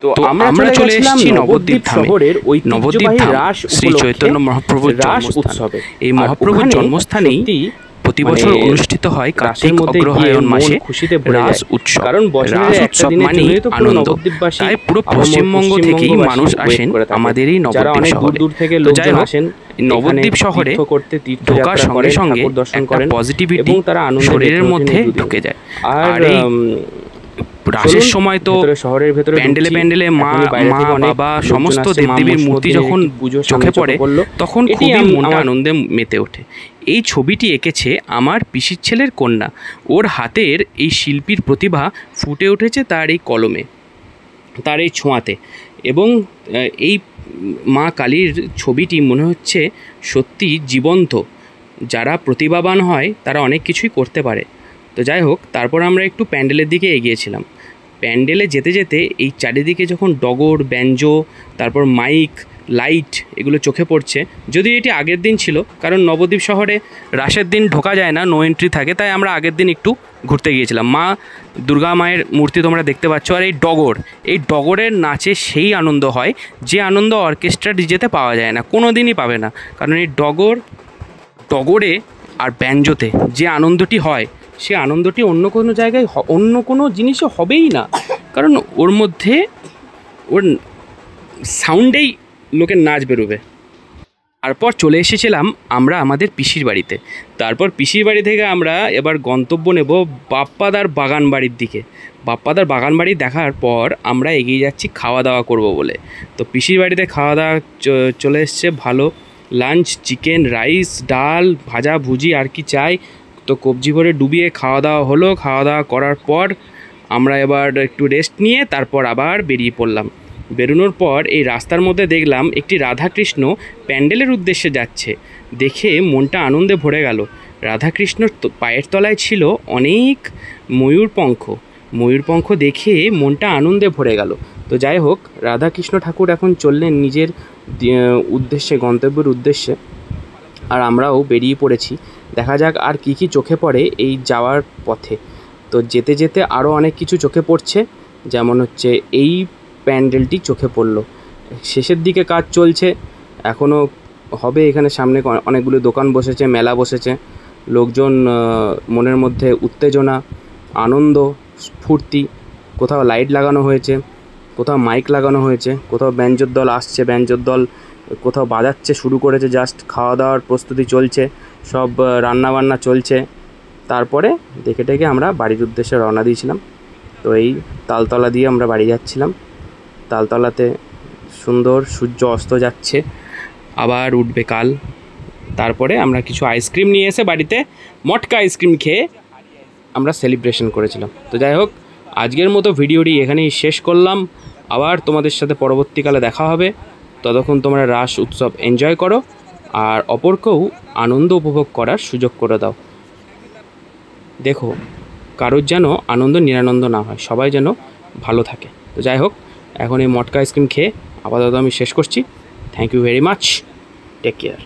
তো আমরা চলে এসেছি নবদ্বীপ শহরের ঐতিহ্যবাহী রাস শ্রী চৈতন্য মহাপ্রভুর রাস উৎসবে। এই মহাপ্রভুর জন্মস্থানেই প্রতি বছর অনুষ্ঠিত হয় কার্তিক অগ্রহায়ণ মাসে রাস উৎসব। কারণ রাস উৎসব মানে আনন্দ, তাই পুরো পশ্চিমবঙ্গ থেকেই মানুষ আসেন আমাদের এই নবদ্বীপ শহরে। তো যাই হোক, নবদ্বীপ শহরে ঢোকার সঙ্গে সঙ্গে একটা পজিটিভিটি শরীরের মধ্যে ঢুকে যায়। আর এই রাসের সময় তো শহরের ভেতরে প্যান্ডেলে মা বাবা সমস্ত দেবদেবীর মূর্তি যখন চোখে পড়ে তখন খুবই মনটা আনন্দে মেতে ওঠে। এই ছবিটি এঁকেছে আমার পিসির ছেলের কন্যা। ওর হাতের এই শিল্পীর প্রতিভা ফুটে উঠেছে তার এই কলমে, তার এই ছোঁয়াতে। এবং এই মা কালীর ছবিটি মনে হচ্ছে সত্যি জীবন্ত। যারা প্রতিভাবান হয় তারা অনেক কিছুই করতে পারে। তো যাই হোক, তারপর আমরা একটু প্যান্ডেলের দিকে এগিয়েছিলাম। প্যান্ডেলে যেতে যেতে এই চারিদিকে যখন ডগর, ব্যাঞ্জো, তারপর মাইক, লাইট এগুলো চোখে পড়ছে। যদিও এটি আগের দিন ছিল, কারণ নবদ্বীপ শহরে রাসের দিন ঢোকা যায় না, নো এন্ট্রি থাকে, তাই আমরা আগের দিন একটু ঘুরতে গিয়েছিলাম। মা দুর্গা মায়ের মূর্তি তোমরা দেখতে পাচ্ছ। আর এই ডগরের নাচে সেই আনন্দ হয় যে আনন্দ অর্কেস্ট্রা ডিজেতে পাওয়া যায় না, কোনো দিনই পাবে না। কারণ এই ডগরে আর ব্যাঞ্জোতে যে আনন্দটি হয় সে আনন্দটি অন্য কোনো জায়গায় অন্য কোনো জিনিসও হবেই না। কারণ ওর মধ্যে ওর সাউন্ডেই লোকের নাচ বেরোবে। তারপর চলে এসেছিলাম আমরা আমাদের পিসির বাড়িতে। তারপর পিসির বাড়ি থেকে আমরা এবার গন্তব্য নেব বাপ্পাদার বাগান বাড়ির দিকে। বাপ্পাদার বাগান বাড়ি দেখার পর আমরা এগিয়ে যাচ্ছি খাওয়া দাওয়া করব বলে। তো পিসির বাড়িতে খাওয়া দাওয়া চলে এসছে ভালো লাঞ্চ, চিকেন, রাইস, ডাল, ভাজা ভুজি, আর কি চাই। তো কবজি ভরে ডুবিয়ে খাওয়া দাওয়া হলো। খাওয়া দাওয়া করার পর আমরা এবার একটু রেস্ট নিয়ে তারপর আবার বেরিয়ে পড়লাম। বেরোনোর পর এই রাস্তার মধ্যে দেখলাম একটি রাধাকৃষ্ণ প্যান্ডেলের উদ্দেশ্যে যাচ্ছে। দেখে মনটা আনন্দে ভরে গেল। রাধাকৃষ্ণর পায়ের তলায় ছিল অনেক ময়ূরপঙ্খ দেখে মনটা আনন্দে ভরে গেল। তো যাই হোক, রাধাকৃষ্ণ ঠাকুর এখন চললেন নিজের উদ্দেশ্যে, গন্তব্যের উদ্দেশ্যে। আর আমরাও বেরিয়ে পড়েছি। দেখা যাক আর কি কি চোখে পড়ে এই যাওয়ার পথে। তো যেতে যেতে আরও অনেক কিছু চোখে পড়ছে, যেমন হচ্ছে এই প্যান্ডেলটি চোখে পড়ল। শেষের দিকে কাজ চলছে, এখনও হবে। এখানে সামনে অনেকগুলো দোকান বসেছে, মেলা বসেছে। লোকজন মনের মধ্যে উত্তেজনা, আনন্দ, স্ফূর্তি। কোথাও লাইট লাগানো হয়েছে, কোথাও মাইক লাগানো হয়েছে, কোথাও ব্যাঞ্জোর দল আসছে, ব্যাঞ্জোর দল কোথাও বাজাচ্ছে, শুরু করেছে। জাস্ট খাওয়া দাওয়ার প্রস্তুতি চলছে, সব রান্নাবান্না চলছে। তারপরে দেখে টেকে আমরা বাড়ির উদ্দেশ্যে রওনা দিয়েছিলাম। তো এই তালতলা দিয়ে আমরা বাড়ি যাচ্ছিলাম। তালতলাতে সুন্দর সূর্য অস্ত যাচ্ছে, আবার উঠবে কাল। তারপরে আমরা কিছু আইসক্রিম নিয়ে এসে বাড়িতে মটকা আইসক্রিম খেয়ে আমরা সেলিব্রেশন করেছিলাম। তো যাই হোক, আজকের মতো ভিডিওটি এখানেই শেষ করলাম। আবার তোমাদের সাথে পরবর্তীকালে দেখা হবে। ততক্ষণ তোমরা রাস উৎসব এনজয় করো আর অপরকেও আনন্দ উপভোগ করার সুযোগ করে দাও। দেখো, কারোর যেন আনন্দ নিরানন্দ না হয়, সবাই যেন ভালো থাকে। তো যাই হোক, এখন এই মটকা আইসক্রিম খেয়ে আপাতত আমি শেষ করছি। Thank you very much, take care.